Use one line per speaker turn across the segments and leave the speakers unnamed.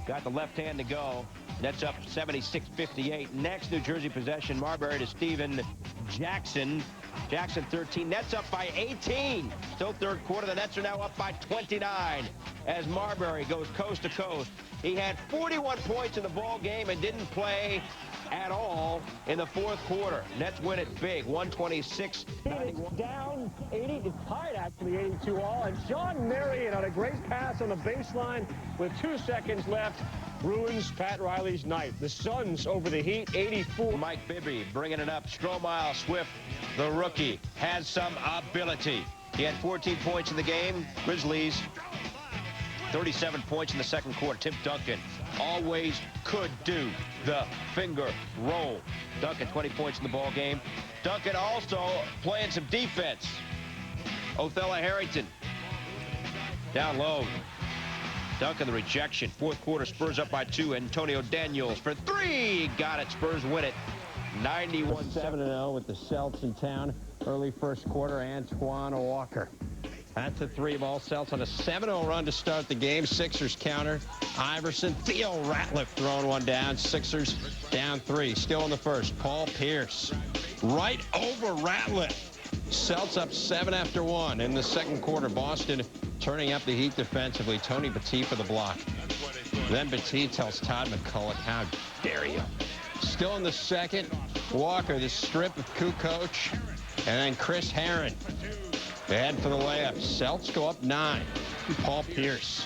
Got the left hand to go. Nets up 76-58. Next New Jersey possession, Marbury to Steven Jackson. Jackson 13. Nets up by 18. Still third quarter. The Nets are now up by 29 as Marbury goes coast to coast. He had 41 points in the ball game and didn't play at all in the fourth quarter. Nets win it big, 126.
Down 80, it's tied actually 82 all, and Sean Marion on a great pass on the baseline with 2 seconds left ruins Pat Riley's night. The Suns over the Heat, 84.
Mike Bibby bringing it up. Stromile Swift, the rookie, has some ability. He had 14 points in the game. Grizzlies, 37 points in the second quarter. Tim Duncan always could do the finger roll. Duncan, 20 points in the ball game. Duncan also playing some defense. Othello Harrington down low. Duncan, the rejection. Fourth quarter, Spurs up by 2. Antonio Daniels for 3. Got it. Spurs win it. 91-7-0 with the Celts in town. Early first quarter, Antoine Walker. That's a 3-ball. Celts on a 7-0 run to start the game. Sixers counter. Iverson. Theo Ratliff throwing one down. Sixers down 3. Still in the first. Paul Pierce right over Ratliff. Celts up 7 after 1 in the second quarter. Boston turning up the heat defensively. Tony Petit for the block. Then Petit tells Todd McCulloch, how dare you? Still in the second. Walker, the strip of Kukoc. And then Chris Herron. They head for the layup. Celts go up 9. Paul Pierce.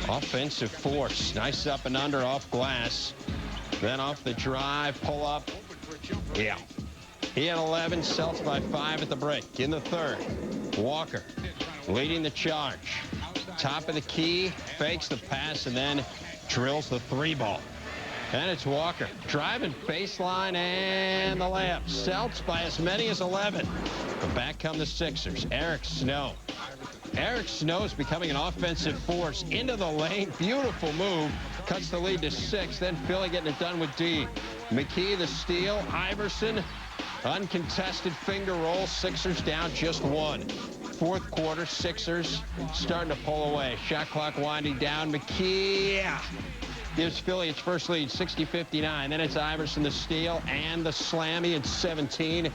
Offensive force. Nice up and under off glass. Then off the drive, pull up. Yeah. He had 11. Celts by 5 at the break. In the third, Walker leading the charge. Top of the key, fakes the pass, and then drills the 3-ball. And it's Walker driving baseline and the layup. Celts by as many as 11. But back come the Sixers. Eric Snow. Eric Snow is becoming an offensive force into the lane. Beautiful move. Cuts the lead to 6. Then Philly getting it done with D. McKee the steal. Iverson. Uncontested finger roll. Sixers down just 1. Fourth quarter, Sixers starting to pull away. Shot clock winding down. McKee gives Philly its first lead, 60-59. Then it's Iverson the steal and the slammy at 17.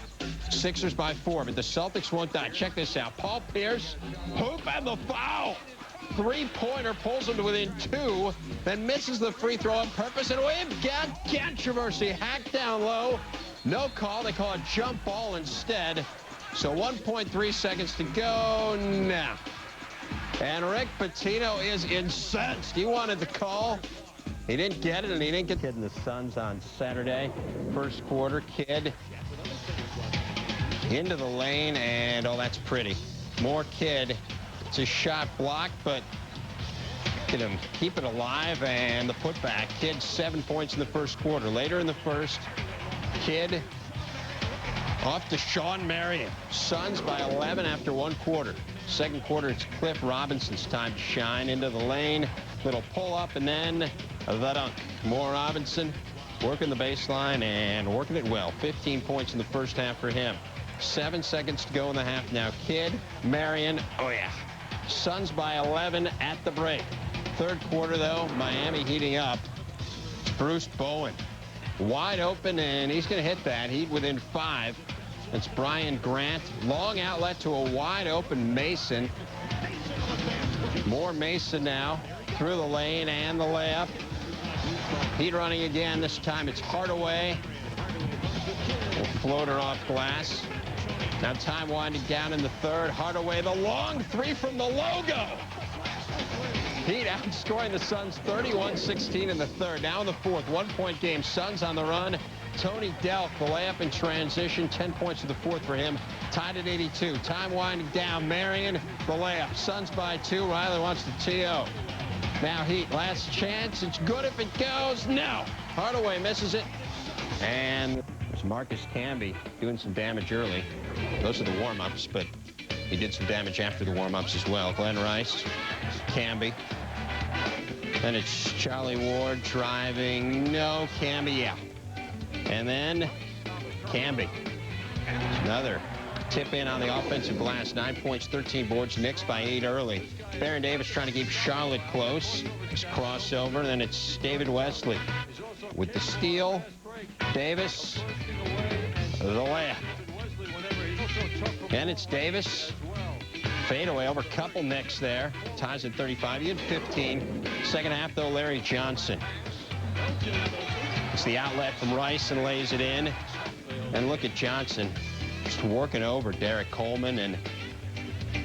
Sixers by 4, but the Celtics won't die. Check this out. Paul Pierce, hoop and the foul. 3-pointer pulls him to within 2, then misses the free throw on purpose, and we've got controversy. Hacked down low. No call. They call it jump ball instead. So 1.3 seconds to go now. And Rick Pitino is incensed. He wanted the call. He didn't get it, and he didn't get it in the Suns on Saturday. First quarter, Kidd into the lane, and oh, that's pretty. More Kidd. It's a shot blocked, but get him, keep it alive, and the putback. Kidd 7 points in the first quarter. Later in the first, Kidd off to Sean Marion. Suns by 11 after 1 quarter. Second quarter, it's Cliff Robinson's time to shine. Into the lane, little pull up, and then the dunk. More Robinson working the baseline and working it well. 15 points in the first half for him. 7 seconds to go in the half now. Kidd, Marion, oh yeah. Suns by 11 at the break. Third quarter, though, Miami heating up. Bruce Bowen wide open, and he's going to hit that. Heat within 5. It's Brian Grant. Long outlet to a wide open Mason. More Mason now through the lane and the layup. Heat running again. This time it's Hardaway. Floater off glass. Now time winding down in the third. Hardaway, the long 3 from the logo. Heat outscoring the Suns 31-16 in the third. Now in the fourth, 1-point game. Suns on the run. Tony Delk, the layup in transition. 10 points in the fourth for him. Tied at 82. Time winding down. Marion, the layup. Suns by 2. Riley wants the TO. Now Heat, last chance. It's good if it goes. No. Hardaway misses it. And there's Marcus Camby doing some damage early. Those are the warm-ups, but he did some damage after the warm-ups as well. Glenn Rice, Camby. Then it's Charlie Ward driving. No, Camby, yeah. And then Camby. Another
Tip in on the offensive glass, 9 points, 13 boards. Knicks by 8 early. Baron Davis trying to keep Charlotte close. It's crossover, then it's David Wesley with the steal. Davis, the layup. And it's Davis. Fadeaway over, couple Knicks there. Ties at 35. He had 15. Second half, though, Larry Johnson. It's the outlet from Rice and lays it in. And look at Johnson just working over Derek Coleman and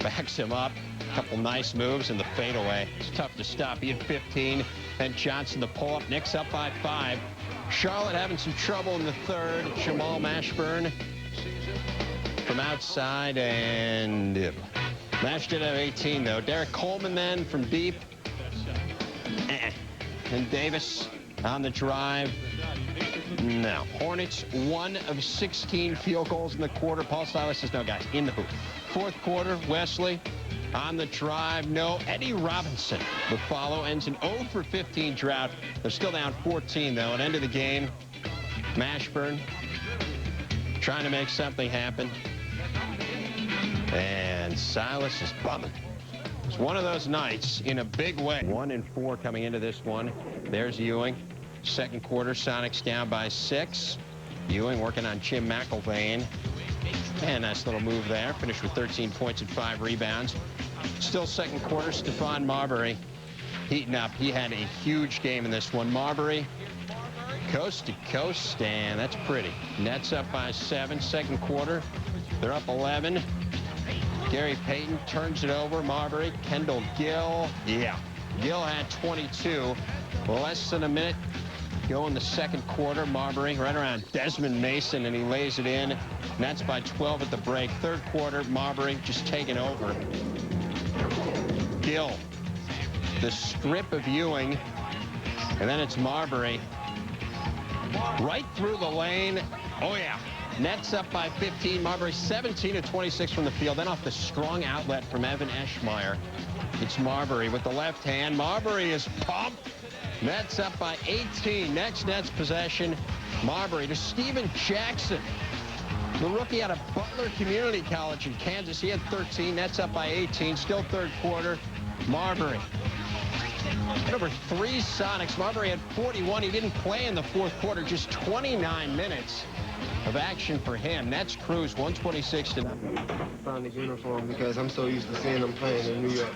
backs him up. A couple nice moves and the fadeaway. It's tough to stop. He had 15. And Johnson the pull-up. Knicks up by 5. Charlotte having some trouble in the third. Jamal Mashburn from outside, and Mash did have 18, though. Derek Coleman then from deep. And Davis on the drive. No. Hornets 1 of 16 field goals in the quarter. Paul Silas says, no, guys, in the hoop. Fourth quarter, Wesley on the drive. No. Eddie Robinson, the follow, ends an 0 for 15 drought. They're still down 14, though. At end of the game, Mashburn trying to make something happen. And Silas is bumming. It's one of those nights in a big way. 1 and 4 coming into this one. There's Ewing. Second quarter, Sonics down by 6. Ewing working on Jim McElvain. And nice little move there. Finished with 13 points and 5 rebounds. Still second quarter, Stephon Marbury heating up. He had a huge game in this one. Marbury coast to coast, and that's pretty. Nets up by 7. Second quarter, they're up 11. Gary Payton turns it over. Marbury, Kendall Gill. Yeah, Gill had 22. Less than a minute go in the second quarter. Marbury right around Desmond Mason, and he lays it in. Nets by 12 at the break. Third quarter, Marbury just taking over. Gill, the strip of Ewing, and then it's Marbury right through the lane. Oh, yeah. Nets up by 15. Marbury 17 of 26 from the field. Then off the strong outlet from Evan Eschmeyer. It's Marbury with the left hand. Marbury is pumped. Nets up by 18. Next Nets possession. Marbury to Steven Jackson, the rookie out of Butler Community College in Kansas. He had 13. Nets up by 18. Still third quarter. Marbury. Number 3 Sonics. Marbury had 41. He didn't play in the fourth quarter. Just 29 minutes of action for him. Nets cruise 126 to nothing.
Found the uniform because I'm so used to seeing them playing in New York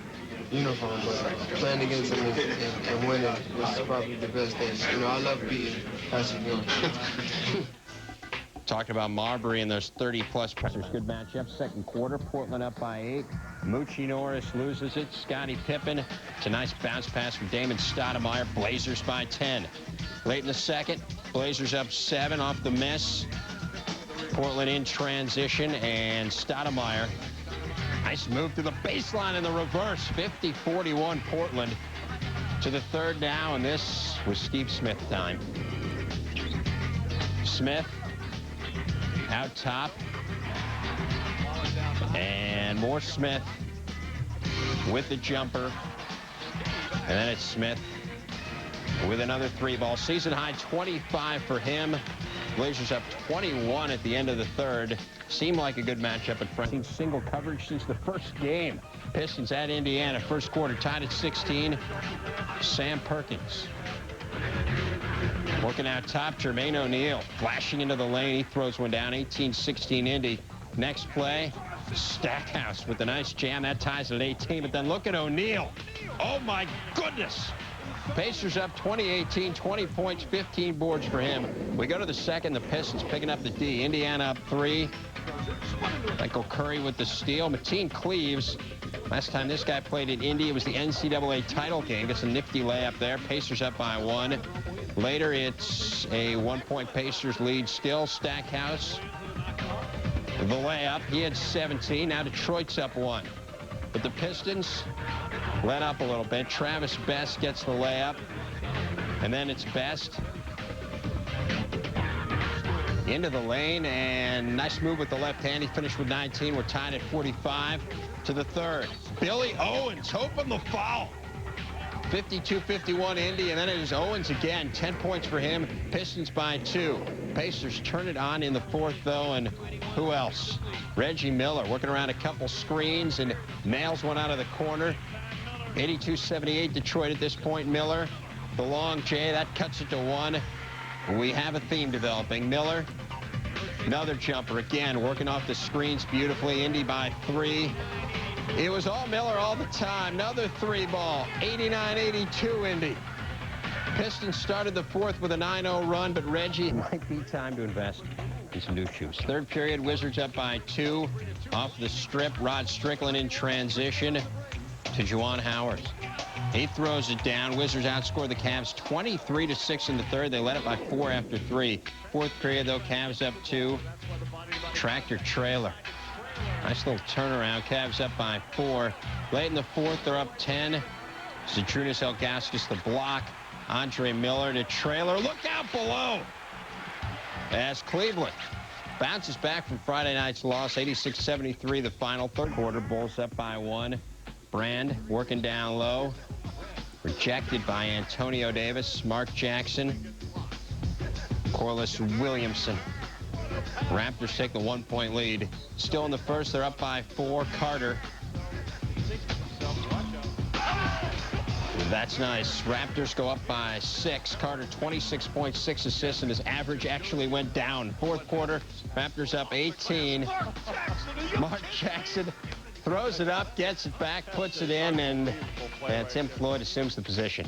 uniform, but playing against them and winning was probably the best thing. You know, I love beating Patrick Ewing.
Talking about Marbury and those 30-plus pressures. Good matchup. Second quarter, Portland up by 8. Moochie Norris loses it. Scottie Pippen. It's a nice bounce pass from Damon Stoudemire. Blazers by 10. Late in the second, Blazers up 7 off the miss. Portland in transition, and Stoudemire. Nice move to the baseline in the reverse. 50-41 Portland to the third now, and this was Steve Smith time. Smith out top, and more Smith with the jumper, and then it's Smith with another 3-ball. Season high 25 for him. Blazers up 21 at the end of the third. Seemed like a good matchup at front. Single coverage since the first game. Pistons at Indiana. First quarter tied at 16. Sam Perkins working out top. Jermaine O'Neal flashing into the lane. He throws one down. 18-16 Indy. Next play, Stackhouse with a nice jam. That ties at 18. But then look at O'Neal. Oh, my goodness. Pacers up 20-18, 20 points, 15 boards for him. We go to the second. The Pistons picking up the D. Indiana up 3. Michael Curry with the steal. Mateen Cleaves. Last time this guy played in Indy, it was the NCAA title game. Gets a nifty layup there. Pacers up by 1. Later, it's a 1-point Pacers lead still. Stackhouse, the layup. He had 17. Now Detroit's up 1. But the Pistons let up a little bit. Travis Best gets the layup. And then it's Best into the lane, and nice move with the left hand. He finished with 19. We're tied at 45 to the third. Billy Owens hoping the foul. 52-51 Indy, and then it is Owens again. 10 points for him. Pistons by 2. Pacers turn it on in the fourth, though, and who else? Reggie Miller working around a couple screens and nails one out of the corner. 82-78 Detroit at this point. Miller, the long J, that cuts it to 1. We have a theme developing. Miller, another jumper again, working off the screens beautifully. Indy by 3. It was all Miller all the time. Another 3-ball. 89-82 Indy. Pistons started the fourth with a 9-0 run, but Reggie, it might be time to invest in some new shoes. Third period, Wizards up by 2. Off the strip, Rod Strickland in transition to Juwan Howard. He throws it down. Wizards outscore the Cavs 23-6 in the third. They led it by 4 after 3. Fourth period, though, Cavs up 2. Tractor trailer. Nice little turnaround. Cavs up by 4. Late in the fourth, they're up 10. Zydrunas Ilgauskas the block. Andre Miller to trailer. Look out below. As Cleveland bounces back from Friday night's loss, 86-73 the final. Third quarter, Bulls up by 1. Brand working down low. Rejected by Antonio Davis, Mark Jackson, Corliss Williamson. Raptors take the 1-point lead. Still in the first, they're up by 4. Carter. That's nice. Raptors go up by 6. Carter, 26.6 assists, and his average actually went down. Fourth quarter, Raptors up 18. Mark Jackson throws it up, gets it back, puts it in, and Tim Floyd assumes the position.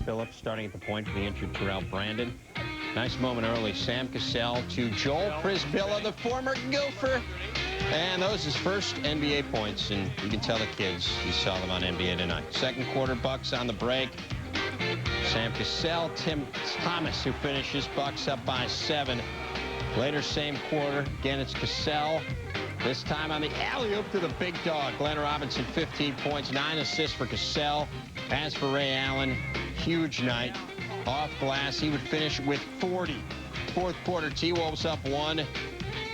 Phillips starting at the point for the injured Terrell Brandon. Nice moment early. Sam Cassell to Joel Prisbilla, the former Gopher. And those his first NBA points, and you can tell the kids you saw them on NBA tonight. Second quarter, Bucks on the break. Sam Cassell, Tim Thomas, who finishes. Bucks up by 7. Later, same quarter, again it's Cassell. This time on the alley-oop to the big dog. Glenn Robinson, 15 points, 9 assists for Cassell. As for Ray Allen, huge night. Off glass, he would finish with 40. Fourth quarter, T-Wolves up 1.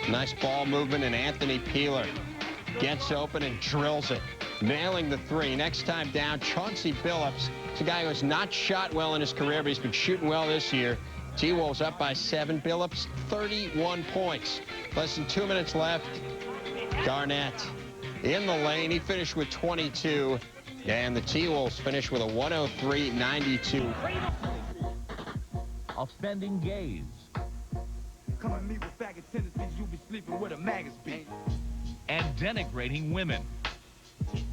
Nice ball movement, and Anthony Peeler gets open and drills it, nailing the 3. Next time down, Chauncey Billups. It's a guy who has not shot well in his career, but he's been shooting well this year. T-Wolves up by 7. Billups, 31 points. Less than 2 minutes left. Garnett in the lane. He finished with 22. And the T-Wolves finished with a 103-92.
Of spending gaze.
Come at me with faggot tendencies, you'll be sleeping with a maggots beat.
And denigrating women.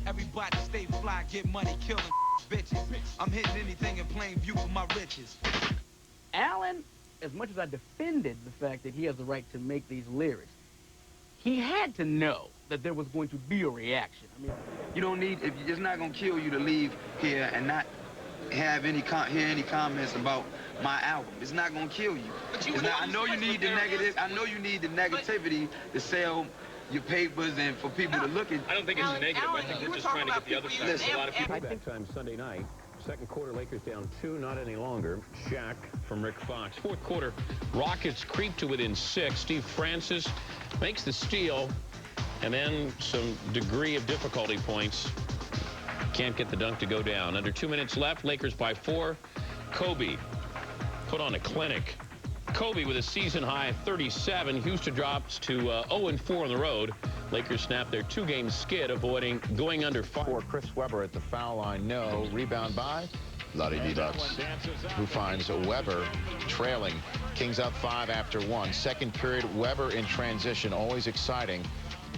Everybody stay fly, get money, killing bitches. I'm hitting anything in plain view for my riches.
Allen, as much as I defended the fact that he has the right to make these lyrics, he had to know that there was going to be a reaction. I mean,
you don't need, if it's not going to kill you to leave here and not have any hear any comments about my album. It's not going to kill you. I know you need the negative. I know you need the negativity to sell your papers and for people to look at.
I don't think it's negative. I think we're just trying to get the other side. There's a lot of people.
That time Sunday night. Second quarter, Lakers down 2, not any longer. Shaq from Rick Fox.
Fourth quarter, Rockets creep to within 6. Steve Francis makes the steal, and then some degree of difficulty points. Can't get the dunk to go down. Under 2 minutes left, Lakers by 4. Kobe put on a clinic. Kobe with a season-high 37. Houston drops to 0-4 on the road. Lakers snap their 2-game skid, avoiding going under 5.
For Chris Webber at the foul line, no. Rebound by Lottie D-Bucks, who finds Webber trailing. Kings up 5 after 1. Second period, Webber in transition, always exciting.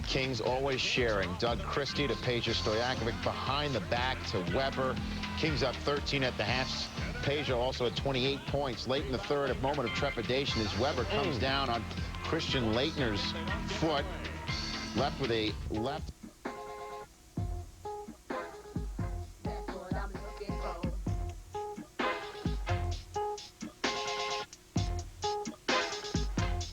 Kings always sharing. Doug Christie to Peja Stojakovic behind the back to Webber. Kings up 13 at the half. Peja also at 28 points. Late in the third, a moment of trepidation as Webber comes down on Christian Laettner's foot. Left with a left.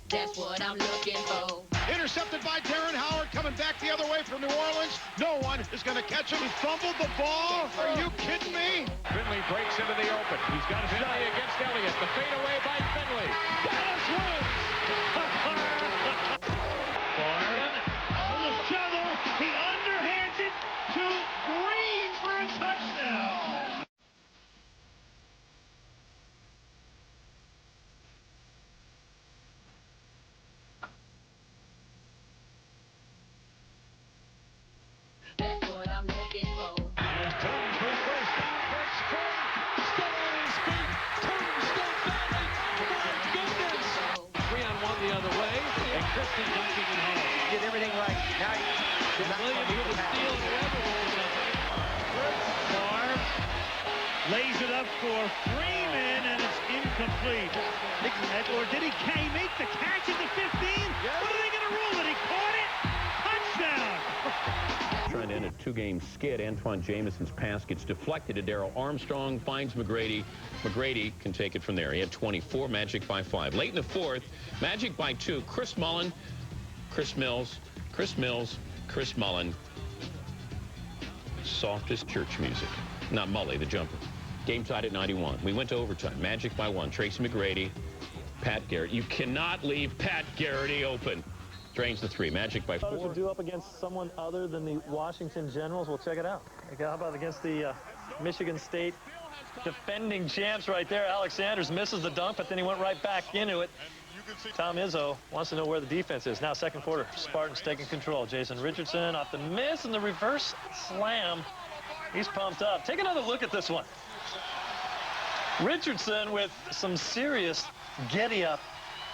That's what I'm looking for.
Intercepted by Darren Howard, coming back the other way from New Orleans. No one is going to catch him. He fumbled the ball. Are you kidding me?
Finley breaks into the open. He's got a Finley against Elliott. The fadeaway by Finley. Dallas wins.
On the shovel, he underhands it to Green for a touchdown.
feet. Tombstone valley. My goodness. 3-on-1 the other way. And Christian dunking it home.
Did everything right. Now
Williams with a steal and Weber rolls up.
Barr lays it up for Freeman, and it's incomplete. Or did he make the catch at the 15? What are they going to rule it? He caught it. Touchdown.
Trying to end a two-game skid. Antoine Jameson's pass gets deflected to Darrell Armstrong, finds McGrady. McGrady can take it from there. He had 24, Magic by 5. Late in the fourth, Magic by 2. Chris Mullen, Chris Mills, Chris Mullen. Softest church music. Not Mully, the jumper. Game tied at 91. We went to overtime. Magic by 1. Tracy McGrady, Pat Garrett. You cannot leave Pat Garrity open. Drains the 3. Magic by 4.
Should do up against someone other than the Washington Generals. We'll check it out. How about against the Michigan State defending champs right there? Alex Sanders misses the dunk, but then he went right back into it. Tom Izzo wants to know where the defense is. Now, second quarter, Spartans taking control. Jason Richardson off the miss and the reverse slam. He's pumped up. Take another look at this one. Richardson with some serious giddy up.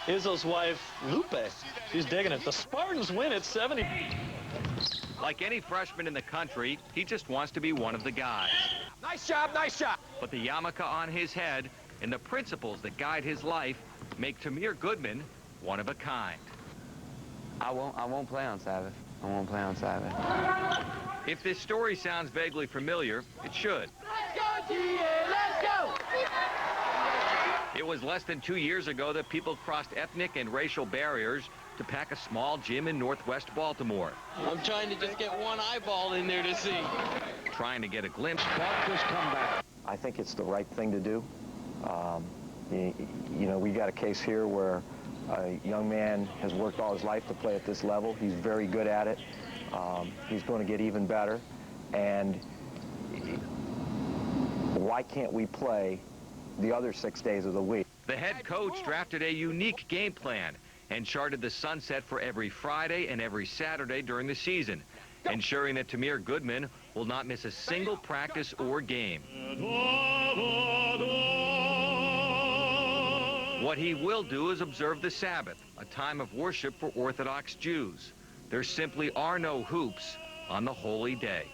Izzo's wife, Lupe, she's digging it. The Spartans win at 70.
Like any freshman in the country, he just wants to be one of the guys.
Nice job, nice job.
But the yarmulke on his head and the principles that guide his life make Tamir Goodman one of a kind.
I won't play on Sabbath. I won't play on Sabbath.
If this story sounds vaguely familiar, it should.
Let's go, GA, let's go!
It was less than 2 years ago that people crossed ethnic and racial barriers to pack a small gym in Northwest Baltimore.
I'm trying to just get one eyeball in there to see.
Trying to get a glimpse.
I think it's the right thing to do. You know, we got a case here where a young man has worked all his life to play at this level. He's very good at it. He's going to get even better. And why can't we play the other 6 days of the week?
The head coach drafted a unique game plan and charted the sunset for every Friday and every Saturday during the season, ensuring that Tamir Goodman will not miss a single practice or game. What he will do is observe the Sabbath, a time of worship for Orthodox Jews. There simply are no hoops on the holy day.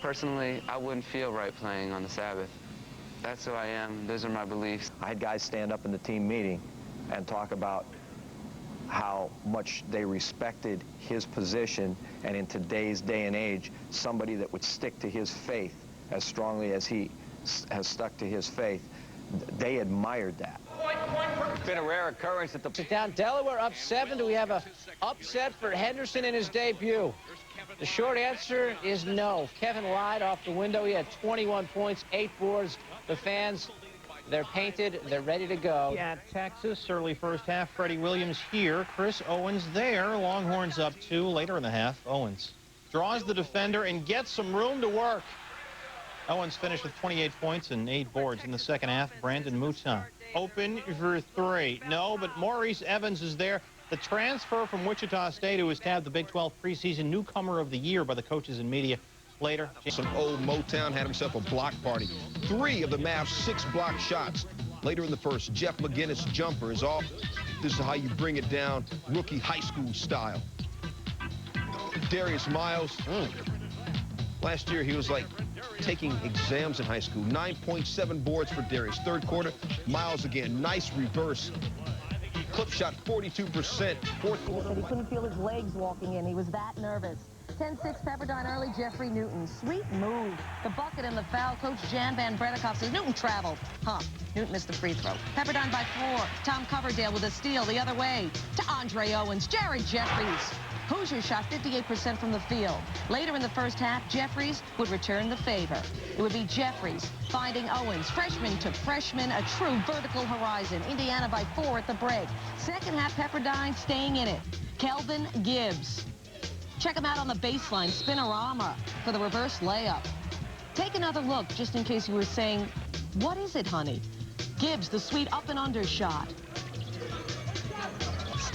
Personally, I wouldn't feel right playing on the Sabbath. That's who I am. Those are my beliefs.
I had guys stand up in the team meeting and talk about how much they respected his position, and in today's day and age, somebody that would stick to his faith as strongly as he has stuck to his faith, they admired that.
It's been a rare occurrence at the...
Down Delaware up 7. Do we have a upset for Henderson in his debut? The short answer is no. Kevin lied off the window. He had 21 points, 8 boards. The fans, they're painted, they're ready to go.
At Texas, early first half, Freddie Williams here, Chris Owens there. Longhorns up 2. Later in the half, Owens draws the defender and gets some room to work. Owens finished with 28 points and 8 boards in the second half. Brandon Mouton open for 3. No, but Maurice Evans is there. The transfer from Wichita State, who was tabbed the Big 12 preseason newcomer of the year by the coaches and media. Later,
some old Motown had himself a block party. 3 of the Mavs' 6 block shots. Later in the first, Jeff McGinnis' jumper is off. This is how you bring it down, rookie high school style. Darius Miles. Last year, he was like taking exams in high school. 9.7 boards for Darius. Third quarter, Miles again. Nice reverse. Clip shot 42%. Fourth quarter.
He couldn't feel his legs walking in. He was that nervous. 10-6 Pepperdine early, Jeffrey Newton. Sweet move. The bucket and the foul. Coach Jan Van Bredikoff says Newton traveled. Newton missed the free throw. Pepperdine by 4. Tom Coverdale with a steal the other way to Andre Owens. Jared Jeffries. Hoosiers shot 58% from the field. Later in the first half, Jeffries would return the favor. It would be Jeffries finding Owens. Freshman to freshman, a true vertical horizon. Indiana by 4 at the break. Second half, Pepperdine staying in it. Kelvin Gibbs. Check him out on the baseline, Spinorama, for the reverse layup. Take another look, just in case you were saying, what is it, honey? Gibbs, the sweet up and under shot.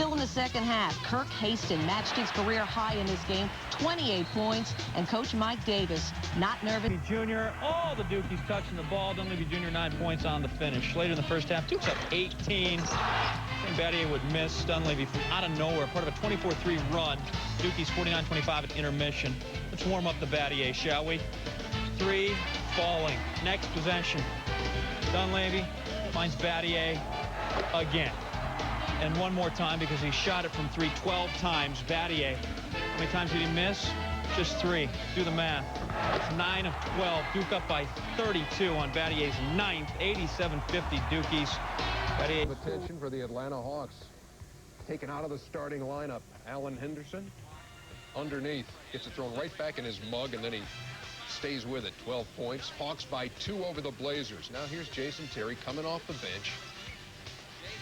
Still in the second half, Kirk Haston matched his career high in this game, 28 points, and Coach Mike Davis, not nervous.
Jr., all the Dukies touching the ball. Dunleavy Jr., 9 points on the finish. Later in the first half, Dukes up 18. Battier would miss Dunleavy from out of nowhere, part of a 24-3 run. Dukies 49-25 at intermission. Let's warm up the Battier, shall we? 3, falling. Next possession. Dunleavy finds Battier again. And one more time because he shot it from 3 12 times. Battier, how many times did he miss? Just 3. Do the math. It's 9 of 12. Duke up by 32 on Battier's 9th. 87-50 Dukies. Battier.
Attention for the Atlanta Hawks. Taken out of the starting lineup. Alan Henderson underneath. Gets it thrown right back in his mug, and then he stays with it. 12 points. Hawks by 2 over the Blazers. Now here's Jason Terry coming off the bench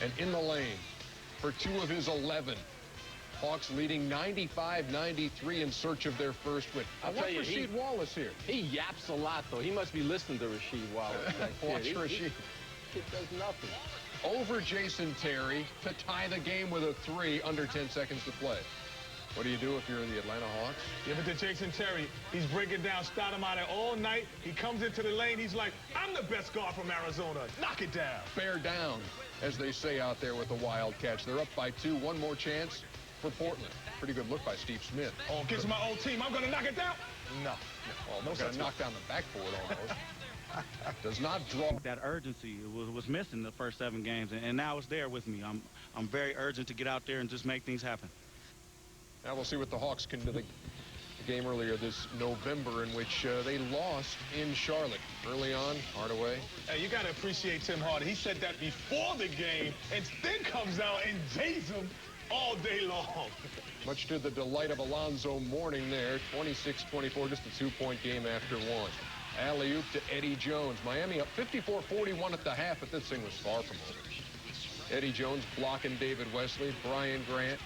and in the lane for 2 of his 11. Hawks leading 95-93 in search of their first win.
I'll tell you,
Rasheed Wallace here.
He yaps a lot, though. He must be listening to Rasheed Wallace.
Watch Rasheed.
Kid does nothing.
Over Jason Terry to tie the game with a 3 under 10 seconds to play. What do you do if you're the Atlanta Hawks?
Yeah, but to Jason Terry, he's breaking down Stoudemire all night. He comes into the lane. He's like, I'm the best guard from Arizona. Knock it down.
Bear down, as they say out there with the Wildcats. They're up by 2. One more chance for Portland. Pretty good look by Steve Smith.
Oh, against my old team, I'm going to knock it down? No.
Almost got to knock down the backboard almost. Does not draw.
That urgency was missing the first 7 games, and now it's there with me. I'm very urgent to get out there and just make things happen.
Now we'll see what the Hawks can do. The game earlier this November in which they lost in Charlotte. Early on, Hardaway.
Hey, you got to appreciate Tim Hardy. He said that before the game and then comes out and jays him all day long.
Much to the delight of Alonzo Mourning there. 26-24, just a 2-point game after 1. Alley-oop to Eddie Jones. Miami up 54-41 at the half, but this thing was far from over. Eddie Jones blocking David Wesley. Brian Grant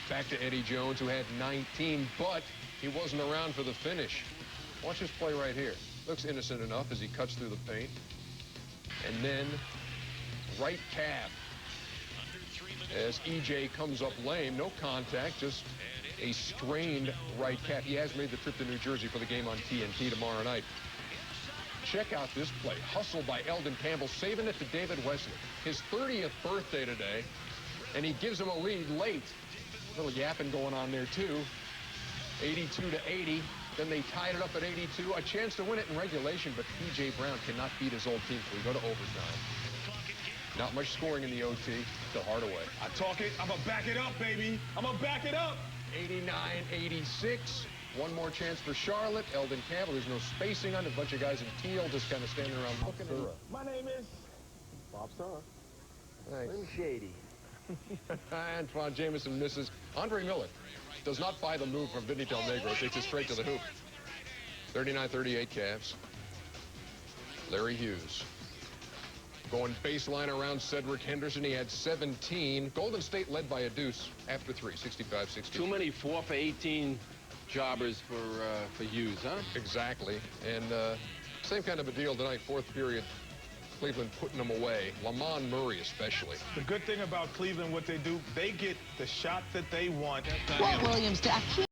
back to Eddie Jones, who had 19, but he wasn't around for the finish. Watch this play right here. Looks innocent enough as he cuts through the paint. And then right calf as EJ comes up lame. No contact, just a strained right calf. He has made the trip to New Jersey for the game on TNT tomorrow night. Check out this play. Hustle by Eldon Campbell, saving it to David Wesley. His 30th birthday today, and he gives him a lead late. A little yapping going on there, too. 82-80. Then they tied it up at 82. A chance to win it in regulation, but P.J. Brown cannot beat his old team, so we go to overtime. Not much scoring in the OT to Hardaway.
I talk it. I'm going to back it up, baby. I'm going to back it up.
89-86. One more chance for Charlotte. Eldon Campbell. There's no spacing on it. A bunch of guys in teal just kind of standing around looking.
My name is
Bob Starr. Thanks.
Slim Shady.
Antoine Jameson misses. Andre Miller does not buy the move from Vinny Del Negro. Takes it straight to the hoop. 39-38 Cavs. Larry Hughes going baseline around Cedric Henderson. He had 17. Golden State led by a deuce after 3, 65-60.
Too many 4 for 18 jobbers for Hughes, huh?
Exactly. And same kind of a deal tonight. 4th period. Cleveland putting them away. Lamont Murray especially.
The good thing about Cleveland, what they do, they get the shot that they want.
Walt Williams,